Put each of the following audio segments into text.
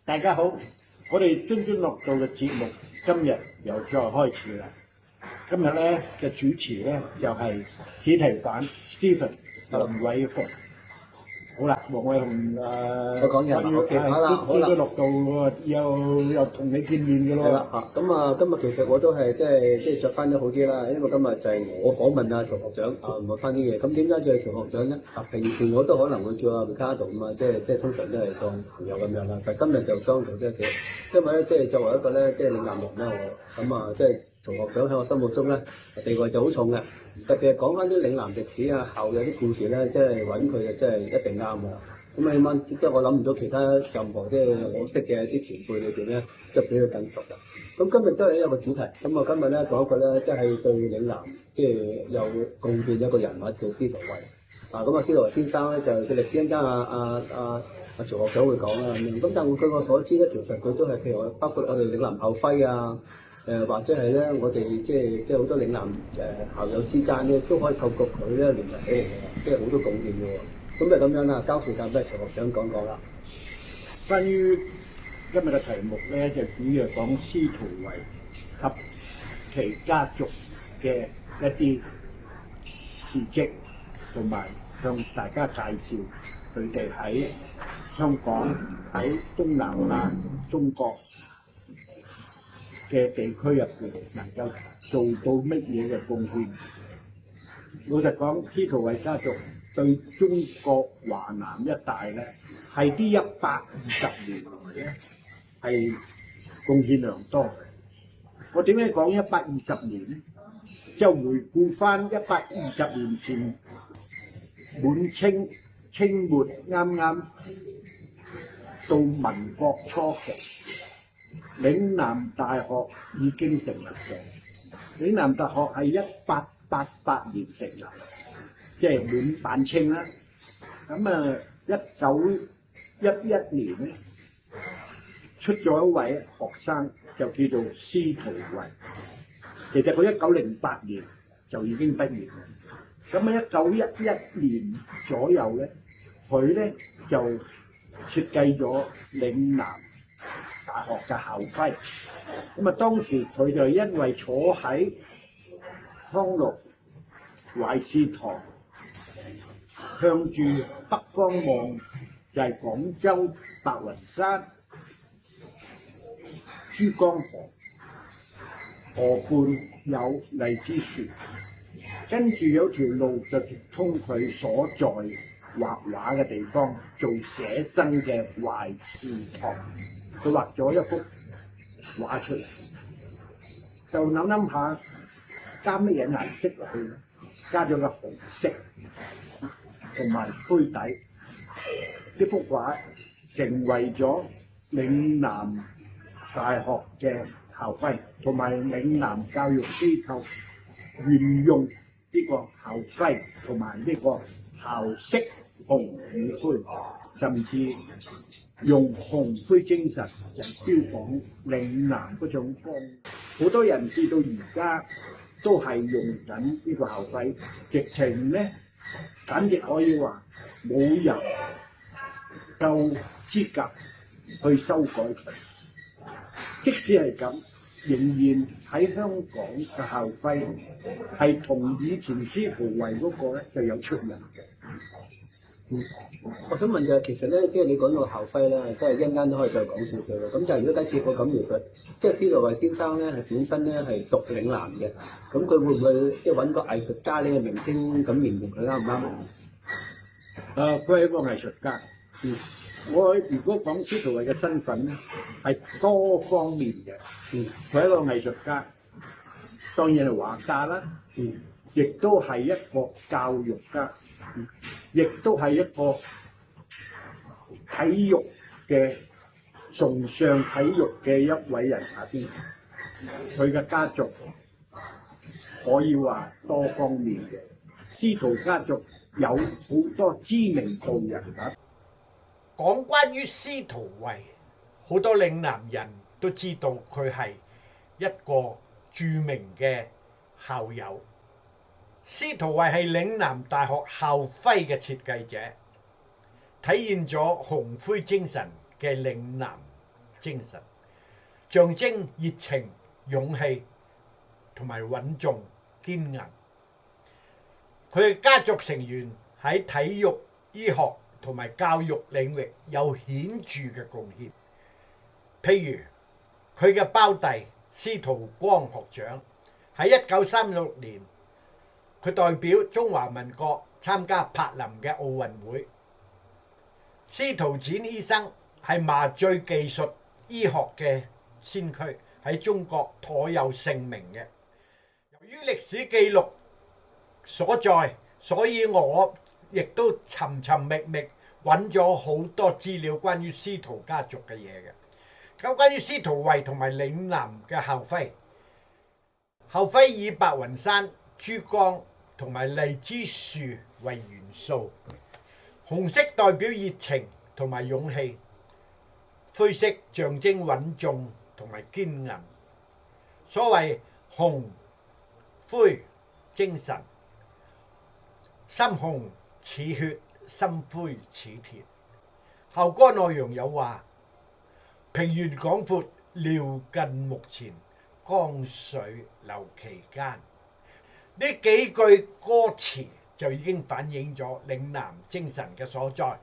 大家好，我哋津津樂道嘅節目今日又再開始啦。今日咧嘅主持咧就係史提反 Stephen 黃偉雄。好啦，黃偉雄我講嘢啦，OK，好啦，津津樂道喎，又同你見面嘅咯。係啦，咁啊，今日其實我都係即係着翻咗好啲啦，因為今日就係我訪問啊曹學長啊，問翻啲嘢。咁點解叫曹學長咧？平時我都可能會叫阿 Ricardo 咁啊，即係通常都係當朋友咁樣啦。但係今日就當做即係因為咧即係作為一個咧即係嶺南人咧，我咁啊即係曹學長喺我心目中咧地位就好重嘅。特別係講翻啲嶺南歷史啊、校友啲故事咧，即係揾佢就真係一定啱㗎。咁起碼即係我諗唔到其他任何即係我識嘅啲前輩裏邊咧，即係比佢更熟嘅。咁今日都係一個主題。咁我今日咧講一個咧，即係對嶺南即係有貢獻一個人物叫司徒惠。咁司徒惠先生咧就歷史一陣間曹學長會講啦咁樣。咁但係據我所知咧，其實佢都係譬如包括我哋嶺南校徽啊。或者係咧，我哋即係好多嶺南校友之間咧，都可以透過佢咧聯繫起嚟嘅，即係好多貢獻嘅喎。咁就咁樣啦，交時間俾曹學長講講啦。關於今日嘅題目咧，就主要係講司徒惠及其家族嘅一啲事蹟，同埋向大家介紹佢哋喺香港、喺東南亞、中國嘅地區入邊能夠做到乜嘢嘅貢獻？老實講，司徒惠家族對中國華南一帶咧，係啲120年來咧係貢獻良多嘅。我點解講120年咧？就回顧翻120年前滿清清末啱啱到民國初期。嶺南大學已經成立咗。嶺南大學係1888年成立，即係滿晚清啦。咁1911年咧，出咗一位學生，就叫做司徒惠。其實佢1908年就已經畢業啦。咁喺1911年左右咧，佢咧就設計咗嶺南大學嘅校徽。咁當時佢就因為坐喺康樂懷士堂，向住北方望，就係廣州白雲山、珠江河，河畔有荔枝樹，跟住有條路就直通佢所在畫畫嘅地方，做寫生嘅懷士堂。佢畫咗一幅畫出嚟，就諗下加乜嘢顏色落去，加咗個紅色同埋灰底，呢幅畫成為咗嶺南大學嘅校徽，同埋嶺南教育機構沿用呢個校徽同埋呢個校色紅與灰，甚至用紅灰精神就標榜嶺南嗰種光。好多人至到而家都係用緊呢個校徽，直情咧簡直可以話冇人夠資格去修改佢。即使係咁，仍然喺香港嘅校徽係同以前司徒惠嗰個咧就有出入嘅。我想問就係其實咧，即係你講到校徽啦，即係一陣間都可以再講少少嘅。咁就係如果假設我咁描述，即係司徒惠先生咧係本身咧係讀嶺南嘅，咁佢會唔會即係揾個藝術家呢個名稱咁形容佢啱唔啱？佢係一個藝術家。我如果講司徒惠嘅身份咧，係多方面嘅。佢係一個藝術家，當然係畫家啦。亦都係一個教育家。亦都係一個體育嘅崇尚體育嘅一位人物。佢嘅家族可以話多方面嘅，司徒家族有好多知名度人物。講關於司徒惠，好多嶺南人都知道佢係一個著名嘅校友。司徒惠係嶺南大學校徽嘅設計者，體現咗紅灰精神嘅嶺南精神，象徵熱情、勇氣同埋穩重、堅韌。佢嘅家族成員喺體育、醫學同埋教育領域有顯著嘅貢獻。譬如佢嘅胞弟司徒光學長喺1936年，佢代表中華民國參加柏林嘅奧運會。司徒展醫生係麻醉技術醫學嘅先驅，喺中國頗有盛名嘅。由於歷史記錄所在，所以我亦都尋尋覓覓揾咗好多資料關於司徒家族嘅嘢嘅。咁關於司徒惠同埋嶺南嘅校徽，校徽以白雲山、珠江同埋荔枝樹為元素，紅色代表熱情同埋勇氣，灰色象徵穩重同埋堅韌。所謂紅灰精神，心紅似血，心灰似鐵。校歌內容有話：平原廣闊，遼近目前，江水流其間。呢幾句歌詞就已經反映咗嶺南精神嘅所在，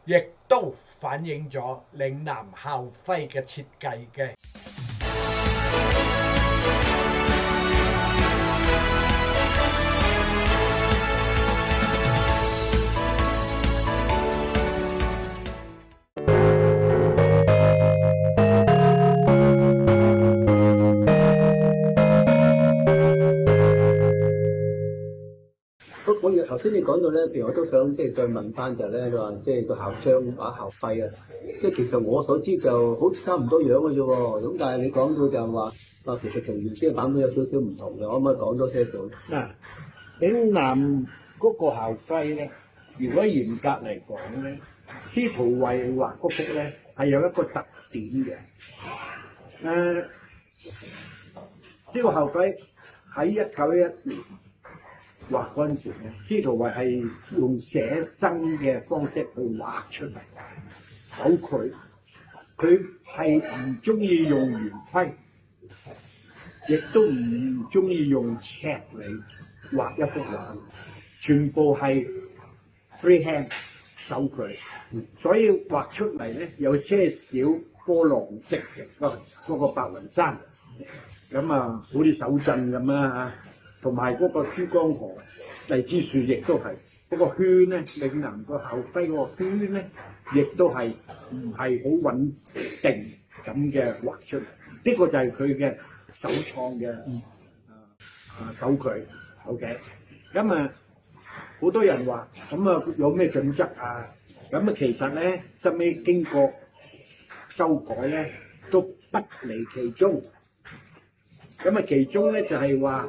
亦都反映咗嶺南校徽嘅設計嘅。頭先你講到咧，譬如我都想即係再問翻就係咧，你話即係個校章或校徽啊，即係其實我所知就好似差唔多樣嘅啫喎。咁但係你講到就話其實同原先嘅版本有少少唔同嘅，可唔可以講多些少？嗱，嶺南嗰個校徽咧，如果嚴格嚟講咧，司徒惠畫嗰幅咧係有一個特點嘅。呢個校徽喺1911年畫嗰陣時咧，司徒惠係用寫生嘅方式去畫出嚟，手繪。佢係唔中意用圓規，亦都唔中意用尺嚟畫一幅畫，全部係 freehand 手繪，所以畫出嚟咧有些少波浪式嘅嗰個白雲山，咁啊好似手震咁啊，同埋嗰個珠江河、荔枝樹亦都係嗰個圈咧，嶺南個校徽嗰個圈咧，亦都係唔係好穩定咁嘅畫出嚟。呢個就係佢嘅首創嘅手繪。OK， 咁啊好多人話咁啊有咩準則啊？咁啊其實咧，後尾經過修改咧，都不離其中。咁啊其中咧就係話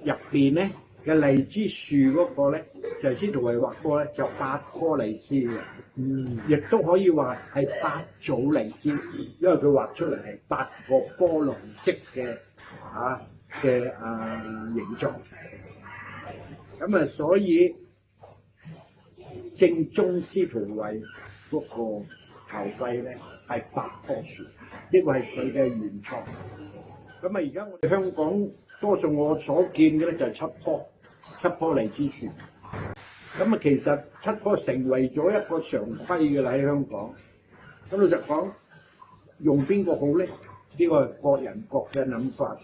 入邊咧嘅荔枝樹嗰個咧，就係司徒惠畫過咧，就8棵荔枝嘅。亦都可以話係8組荔枝，因為佢畫出嚟係8個波浪式嘅形狀。咁啊，所以正宗司徒惠嗰個校徽咧係8棵樹，呢個係佢嘅原創。咁啊，而家我哋香港多數我所見嘅咧就係7棵荔枝樹。咁啊，其實7棵成為咗一個常規嘅啦喺香港。咁老實講，用邊個好咧？呢個係各人各嘅諗法，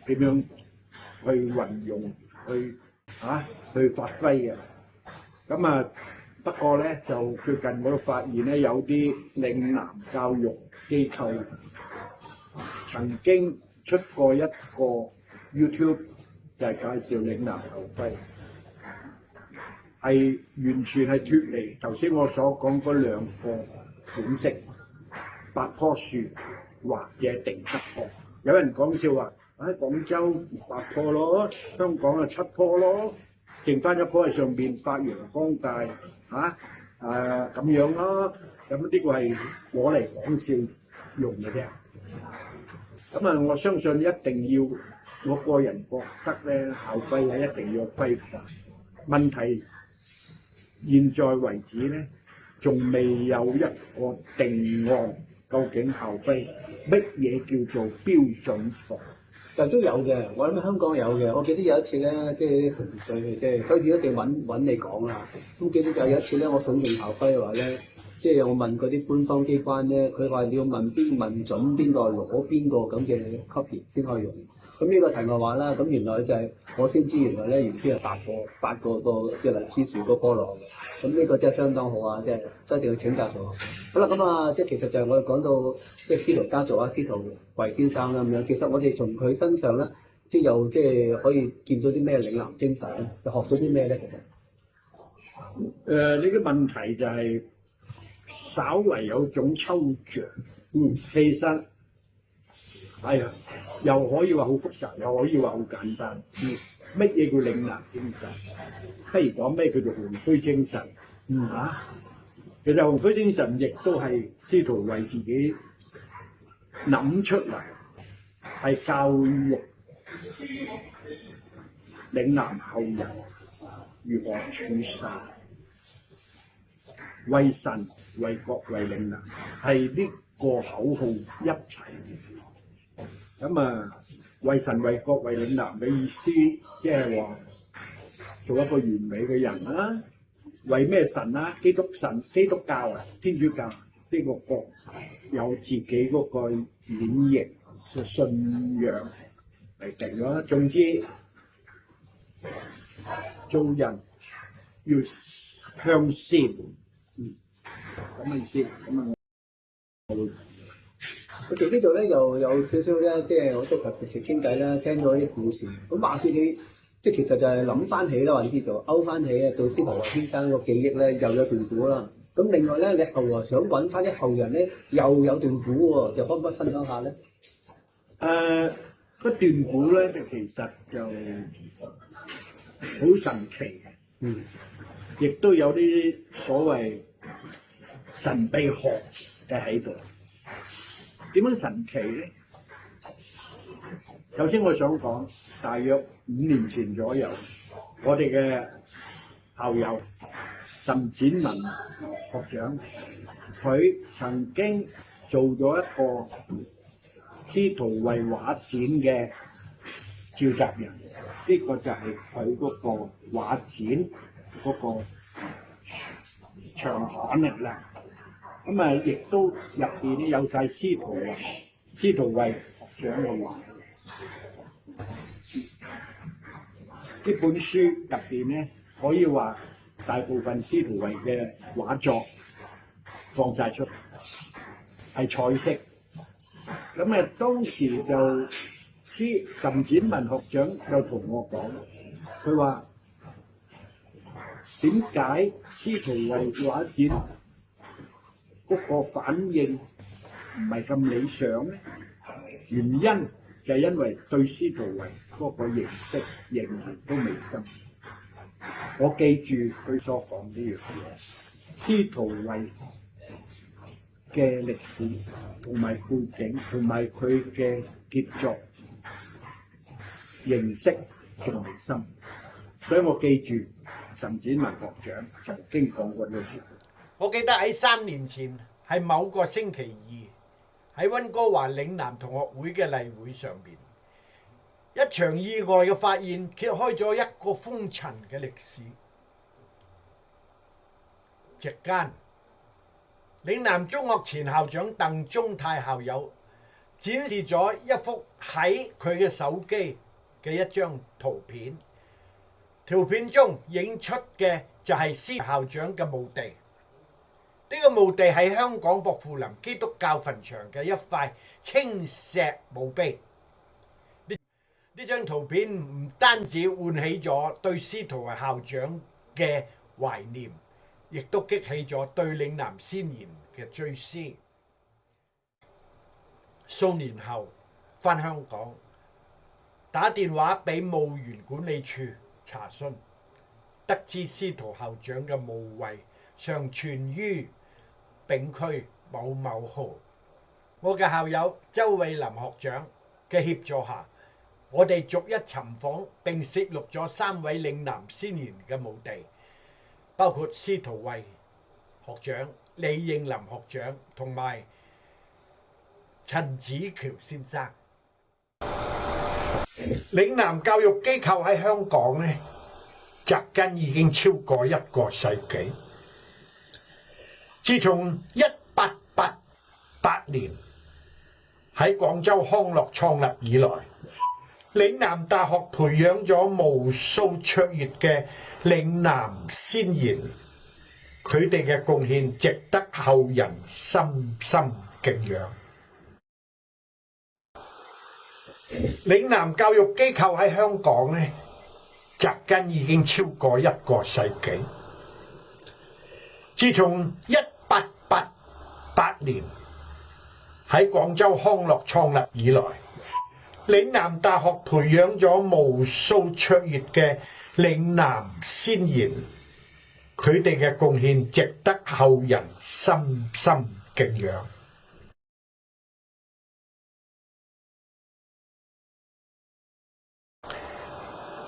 點樣去運用、去發揮嘅。咁啊，不過咧就最近我都發現咧，有啲嶺南教育機構曾經出過一個 YouTube， 就係介紹嶺南校徽。係完全係脫離頭先我所講嗰2個款式，8棵樹或者定7棵。有人講笑話，喺廣州8棵咯，香港啊7棵咯，剩翻1棵喺上邊發揚光大咁樣咯。咁呢個係我嚟講笑用嘅啫。咁啊，我相信一定要，我個人覺得咧，校徽係一定要規範。問題現在為止咧，仲未有一個定案，究究竟校徽乜嘢叫做標準服？就都有嘅，我諗香港有嘅。我記得有一次咧，即係啲同事即係佢哋一定揾你講啦。咁記得就有一次咧，我想用校徽嘅話咧，即係我問嗰啲官方機關咧，佢話你要問準邊個攞邊個咁嘅 copy 先可以用。咁呢個題外話啦，咁原來就係我先知原來咧原先係八個即係荔枝樹嗰菠蘿嘅。咁呢個真係相當好啊！即係真係一定要請教咗。好啦，咁啊，即係其實就係我哋講到即係司徒家族啊，司徒維先生啦咁樣。其實我哋從佢身上咧，即係又即係可以見到啲咩嶺南精神咧？又學咗啲咩咧？其實呢個問題就係稍為有種抽象。其實係啊，又可以話好複雜，又可以話好簡單。乜嘢叫嶺南精神？不如講咩叫做鴻鵠精神？其實鴻鵠精神亦都係司徒維自己諗出嚟，係教育嶺南後人如何處世，為神、為國、為嶺南，係呢個口號一齊。咁啊，為神、為國、為嶺南嘅意思，即係話做一個完美嘅人啦。為咩神啊？基督教啊，天主教呢個國有自己嗰個演繹嘅信仰嚟定咯。總之，做人要向善，咁嘅意思。咁啊，其實呢度咧又有少少咧，即係我都同平時傾偈啦，聽到啲故事。咁話説你，即係其實就係諗翻起啦，或者叫做勾翻起啊，對司徒維先生個記憶咧，又有段故啦。咁另外咧，你後來想揾翻啲後人咧，又有段故喎，就可唔可以分享下咧？嗰段故咧，就其實就好神奇嘅。亦都有啲所謂神秘學嘅喺度。點樣神奇咧？首先我想講，大約5年前左右，我哋嘅校友岑展文學長，佢曾經做咗一個司徒維畫展嘅召集人，呢個就係佢嗰個畫展嗰個長刊嚟啦。咁啊，亦都入邊咧有晒司徒維學長嘅畫。呢本書入邊咧，可以話大部分司徒維嘅畫作放晒出嚟，係彩色。咁啊，當時就岑展文學長就同我講，佢話點解司徒維畫展嗰個反應唔係咁理想咧？原因就係因為對司徒維嗰個認識仍然都未深。我記住佢所講呢樣嘢，司徒維嘅歷史同埋背景同埋佢嘅傑作認識仲未深，所以我記住岑展文學長曾經講過呢句説話。我記得喺3年前係某個星期二喺溫哥華嶺南同學會嘅例會上邊，一場意外嘅發現揭開咗一個風塵嘅歷史。席間，嶺南中學前校長鄧宗泰校友展示咗一幅喺佢嘅手機嘅一張圖片，圖片中影出嘅就係司校長嘅墓地。呢個墓地係香港薄扶林基督教墳場嘅一塊青石墓碑。呢張圖片唔單止喚起咗對司徒維校長嘅懷念，亦都激起咗對嶺南先賢嘅追思。數年後返香港，打電話俾墓園管理處查詢，得知司徒校長嘅墓位尚存於丙區某某號。我嘅校友周偉林學長嘅協助下，我哋逐一尋訪並攝錄咗3位嶺南先賢嘅墓地，包括司徒維學長、李應林學長同埋陳子橋先生。嶺南教育機構喺香港呢，扎根已經超過1個世紀。自從1888年喺廣州康樂創立以來，嶺南大學培養咗無數卓越嘅嶺南先賢，佢哋嘅貢獻值得後人深深敬仰。嶺南教育機構喺香港呢，扎根已經超過1個世紀。自從1888年喺廣州康樂創立以來，嶺南大學培養咗無數卓越嘅嶺南先賢，佢哋嘅貢獻值得後人深深敬仰。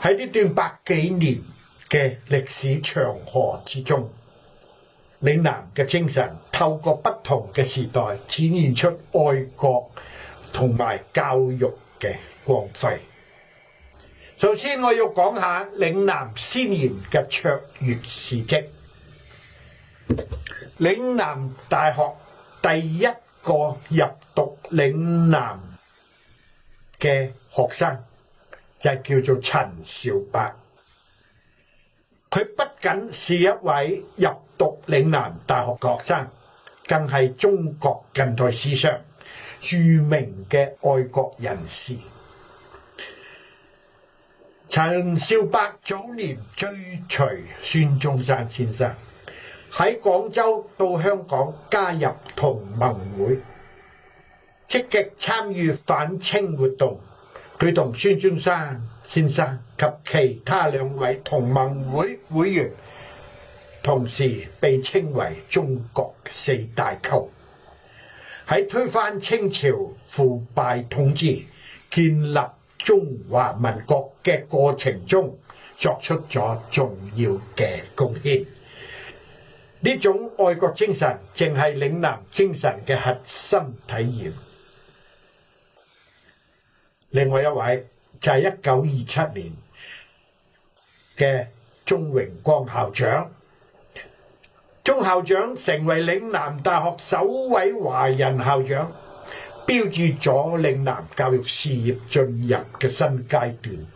喺呢段100幾年嘅歷史長河之中，嶺南嘅精神透過不同嘅時代展現出愛國同埋教育嘅光輝。首先我要講下嶺南先賢嘅卓越事蹟。嶺南大學第一個入讀嶺南嘅學生就係叫做陳少白。佢不僅是一位入讀嶺南大學嘅學生，更係中國近代史上著名嘅愛國人士。陳少白早年追隨孫中山先生，喺廣州到香港加入同盟會，積極參與反清活動。佢同孫中山先生及其他2位同盟會會員，同時被稱為中國4大寇。喺推翻清朝腐敗統治、建立中華民國嘅過程中，作出咗重要嘅貢獻。呢種愛國精神正係嶺南精神嘅核心體現。另外一位就係1927年嘅鍾榮光校長。鍾校長成為嶺南大學首位華人校長，標誌咗嶺南教育事業進入嘅新階段。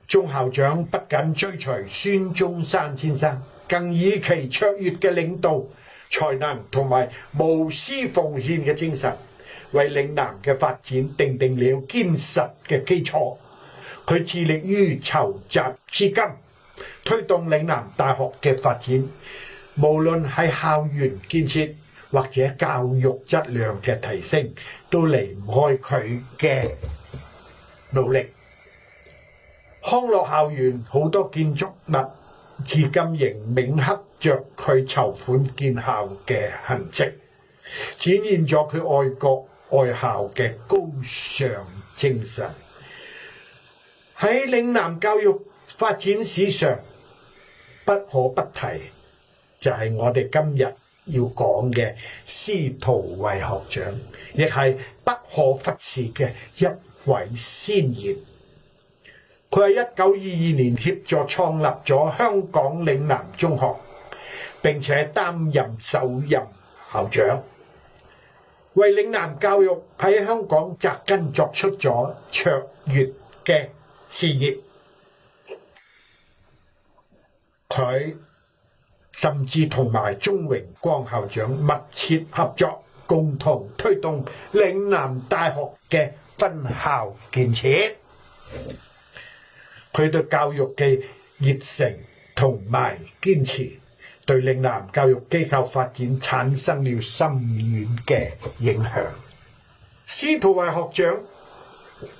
鍾校長不僅追隨孫中山先生，更以其卓越嘅領導才能同埋無私奉獻嘅精神，為嶺南嘅發展奠定了堅實嘅基礎。佢致力於籌集資金，推動嶺南大學嘅發展，無論係校園建設或者教育質量嘅提升，都離唔開佢嘅努力。康樂校園好多建築物至今仍銘刻着佢籌款建校嘅痕跡，展現咗佢愛國愛校嘅高尚精神。喺嶺南教育發展史上，不可不提就係我哋今日要講嘅司徒惠學長，亦係不可忽視嘅一位先賢。佢喺1922年協助創立咗香港嶺南中學，並且擔任首任校長，為嶺南教育喺香港扎根作出咗卓越嘅事業。佢甚至同埋鍾榮光校長密切合作，共同推動嶺南大學嘅分校建設。佢對教育嘅熱誠同埋堅持，對嶺南教育機構發展產生了深遠嘅影響。司徒惠學長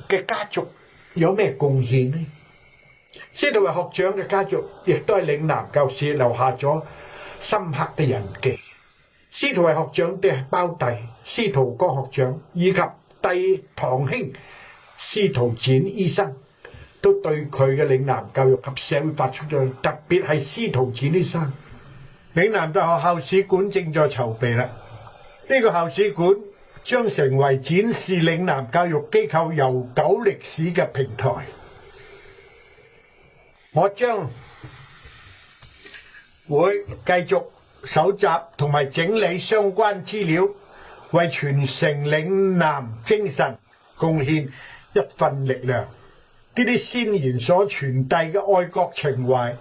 嘅家族有咩貢獻呢？司徒惠學長嘅家族亦都係嶺南教史留下咗深刻嘅印記。司徒惠學長嘅胞弟司徒郭學長以及弟堂兄司徒展醫生，都對佢嘅嶺南教育及社會發出咗，特別係司徒展醫生。嶺南大學校史館正在籌備啦。呢個校史館將成為展示嶺南教育機構悠久歷史嘅平台。我將會繼續搜集同埋整理相關資料，為傳承嶺南精神貢獻一份力量。呢啲先賢所傳遞嘅愛國情懷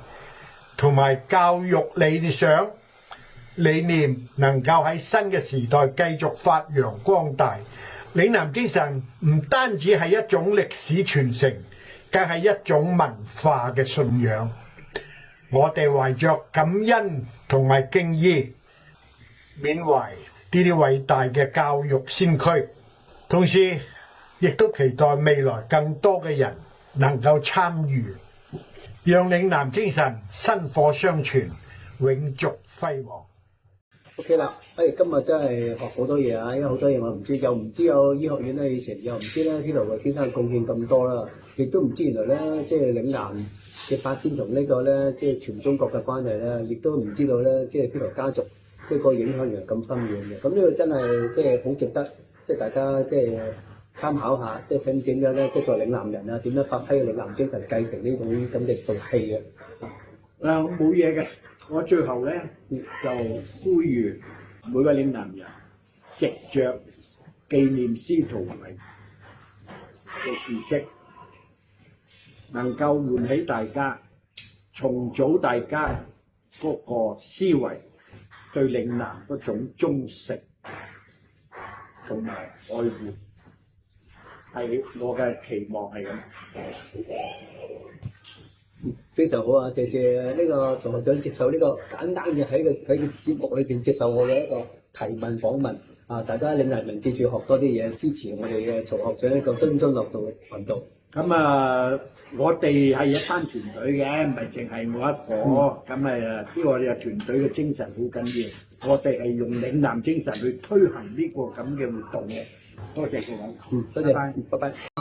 同埋教育理念能夠喺新嘅時代繼續發揚光大。嶺南精神唔單止係一種歷史傳承，更係一種文化嘅信仰。我哋懷着感恩同埋敬意，緬懷呢啲偉大嘅教育先驅，同時亦都期待未來更多嘅人能夠參與，讓嶺南精神薪火相傳，永續輝煌。OK 啦，今日真係學好多嘢啊！因為好多嘢我唔知，又唔知有醫學院咧，以前又唔知咧，呢度嘅先生貢獻咁多啦，亦都唔知原來咧，即係嶺南嘅發展同呢個咧，即係全中國嘅關係咧，亦都唔知道咧，即係呢頭家族即係個影響原來咁深遠嘅。咁呢個真係即係好值得，即係大家即係參考下，即係睇點樣咧，即係個嶺南人啊，點樣發揮嶺南精神，繼承呢種咁嘅道氣嘅。冇嘢嘅。我最後咧就呼籲每個嶺南人，藉着紀念司徒維嘅事蹟，能夠喚起大家，重組大家嗰個思維，對嶺南嗰種忠誠同埋愛護，係我嘅期望係咁。非常好啊！謝謝呢個曹學長接受呢個簡單嘅喺個節目裏邊接受我嘅一個提問訪問啊！大家嶺南人記住學多啲嘢，支持我哋嘅曹學長一個津津樂道嘅頻道。咁啊，我哋係一班團隊嘅，唔係淨係我一個。咁呢個我哋團隊嘅精神好緊要，我哋係用嶺南精神去推行呢個咁嘅活動嘅。多謝各位。多謝，拜拜。